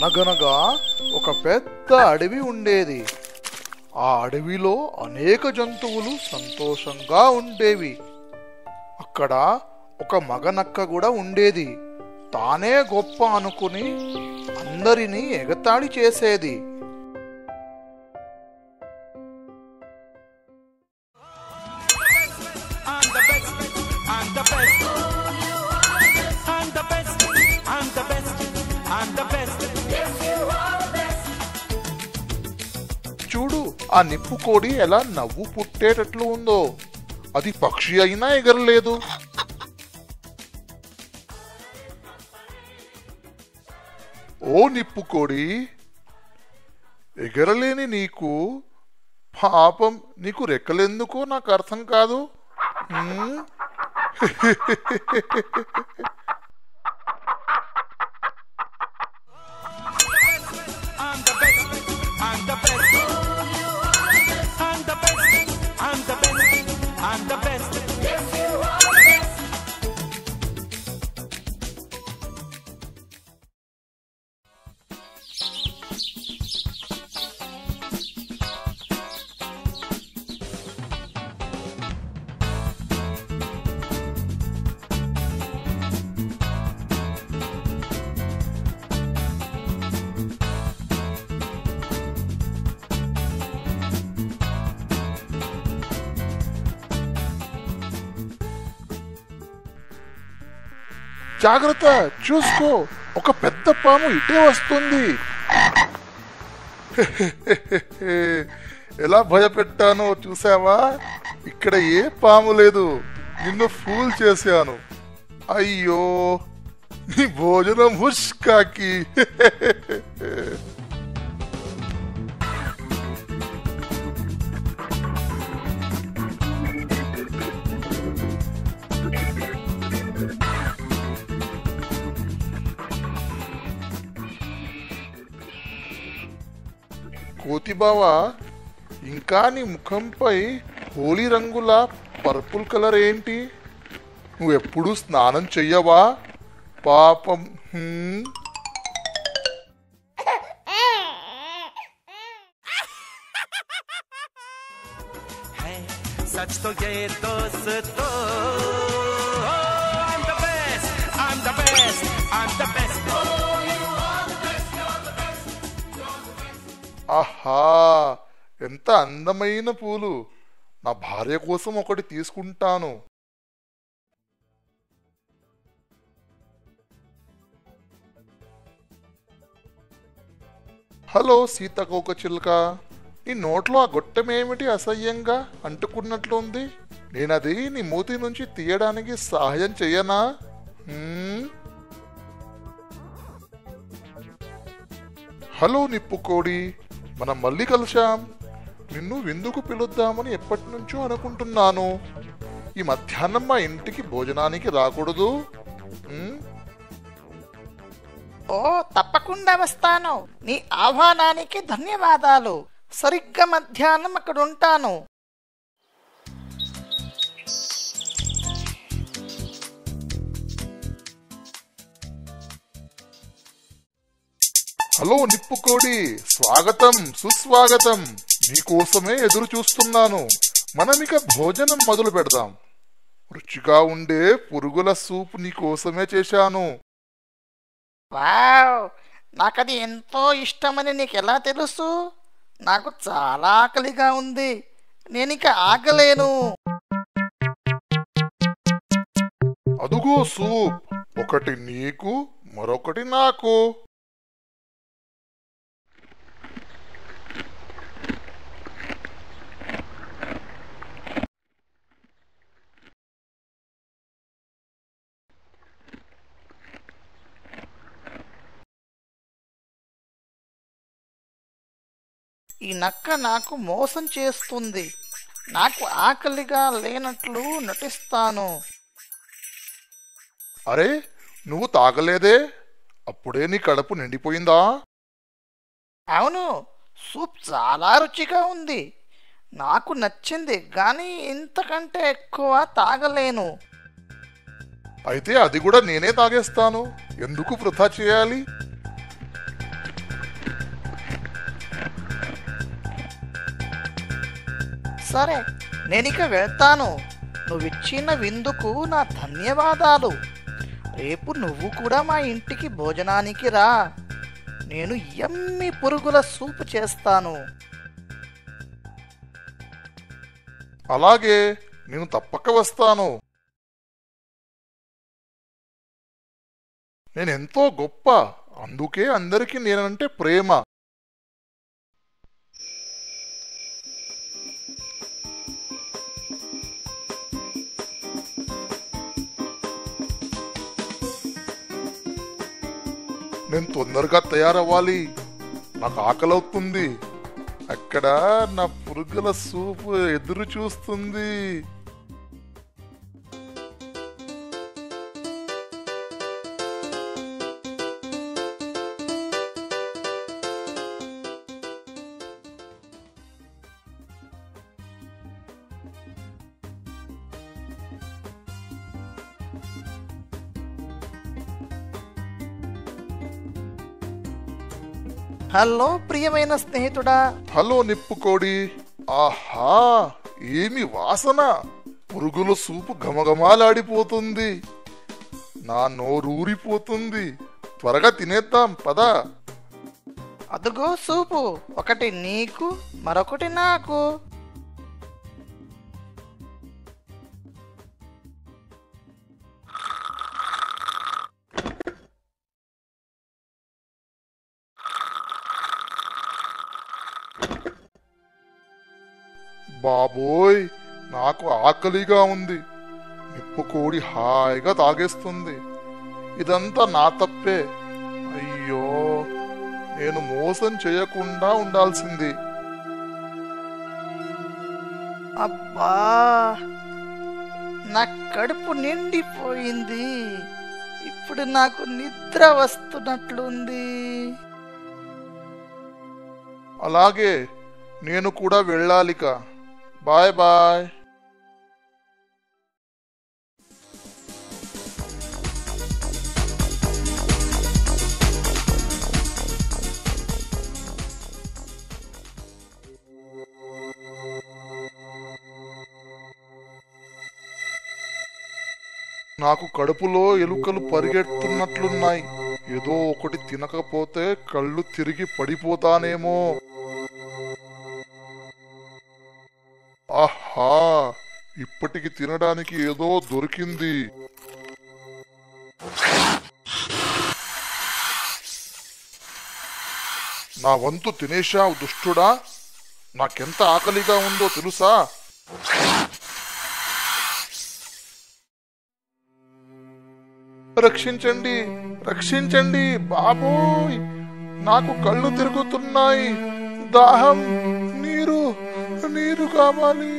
అనగనగా ఒక పెద్ద అడవి ఉండేది. ఆ అడవిలో అనేక జంతువులు సంతోషంగా ఉండేవి. అక్కడ ఒక మగనక్క కూడా ఉండేది. తానే గొప్ప అనుకుని అందరినీ ఎగతాళి చేసేది. చూడు, ఆ నిప్పు కోడి ఎలా నవ్వు పుట్టేటట్లు ఉందో. అది పక్షి అయినా ఎగరలేదు. ఓ నిప్పు కోడి, ఎగరలేని నీకు పాపం, నీకు రెక్కలెందుకో నాకు అర్థం కాదు. జాగ్రత్త, చూసుకో, ఒక పెద్ద పాము ఇటే వస్తుంది. ఎలా భయపెట్టానో చూసావా? ఇక్కడ ఏ పాము లేదు, నిన్ను ఫూల్ చేశాను. అయ్యో, నీ భోజనం హుష్ కాకి. కోతిబావా, ఇంకా నీ ముఖంపై హోలీ రంగుల పర్పుల్ కలర్ ఏంటి? నువ్వెప్పుడు స్నానం చెయ్యవా? పాపం. सच तो ये दोस्तों, I'm the best, I'm the best, I'm the best. ఆహా, ఎంత అందమైన పూలు! నా భార్య కోసం ఒకటి తీసుకుంటాను. హలో సీతాకోకచిలుక, నీ నోట్లో ఆ గొట్టమేమిటి అసహ్యంగా అంటుకున్నట్లుంది? నేనది నీ మూతి నుంచి తీయడానికి సహాయం చెయ్యనా? హలో నిప్పుకోడి, మనం మళ్ళీ కలిశాం. నిన్ను విందుకు పిలుద్దామని ఎప్పటి నుంచో అనుకుంటున్నాను. ఈ మధ్యాహ్నం మా ఇంటికి భోజనానికి రాకూడదు? ఓ, తప్పకుండా వస్తాను. నీ ఆహ్వానానికి ధన్యవాదాలు. సరిగ్గా మధ్యాహ్నం అక్కడ ఉంటాను. హలో నిప్పుకోడి, స్వాగతం, సుస్వాగతం. నీకోసమే ఎదురు చూస్తున్నాను. మనమిక భోజనం మొదలు పెడదాం. రుచిగా ఉండే పురుగుల సూప్ నీకోసమే చేశాను. వావ్, నాకది ఎంతో ఇష్టమని నీకెలా తెలుసు? నాకు చాలా ఆకలిగా ఉంది. నేనిక ఆగలేను. అదుగో సూప్, ఒకటి నీకు, మరొకటి నాకు. ఈ నక్క నాకు మోసం చేస్తుంది. నాకు ఆకలిగా లేనట్లు నటిస్తాను. అరే, నువ్వు తాగలేదే? అప్పుడే నీ కడుపు నిండిపోయిందా? అవును, సూప్ చాలా రుచిగా ఉంది. నాకు నచ్చింది, కానీ ఇంతకంటే ఎక్కువ తాగలేను. అయితే అది కూడా నేనే తాగేస్తాను. ఎందుకు వృధా చేయాలి? సరే నేనిక వెళ్తాను. నువ్విచ్చిన విందుకు నా ధన్యవాదాలు. రేపు నువ్వు కూడా మా ఇంటికి భోజనానికి రా. నేను యమ్మీ పురుగుల సూపు చేస్తాను. అలాగే, నేను తప్పక వస్తాను. నేనెంతో గొప్ప, అందుకే అందరికీ నేనంటే ప్రేమ. నేను తొందరగా తయారవ్వాలి, నాకు ఆకలవుతుంది. అక్కడ నా పురుగుల సూపు ఎదురు చూస్తుంది. హలో ప్రియమైన స్నేహితుడా. హలో నిప్పుకోడి. ఆహా, ఏమి వాసన! పురుగుల సూపు ఘమఘమాలాడిపోతుంది. నా నోరూరిపోతుంది. త్వరగా తినేద్దాం పదా. అదుగో సూపు, ఒకటి నీకు మరొకటి నాకు. బాబోయ్, నాకు ఆకలిగా ఉంది. నిప్పుకోడి హాయిగా తాగేస్తుంది. ఇదంతా నా తప్పే. అయ్యో, నేను మోసం చేయకుండా ఉండాల్సింది. అబ్బా, నా కడుపు నిండిపోయింది. ఇప్పుడు నాకు నిద్ర వస్తున్నట్లుంది. అలాగే, నేను కూడా వెళ్ళాలిక. Bye bye. నాకు కడుపులో ఎలుకలు పరిగెడుతున్నట్లున్నాయి. ఏదో ఒకటి తినకపోతే కళ్ళు తిరిగి పడిపోతానేమో. ఆహా, ఇప్పటికి తినడానికి ఏదో దొరికింది. నా వంతు తినేశావు దుష్టుడా. నాకెంత ఆకలిగా ఉందో తెలుసా? రక్షించండి, రక్షించండి బాబోయ్, నాకు కళ్ళు తిరుగుతున్నాయి. దాహం, నీరు, నీరు కావాలి.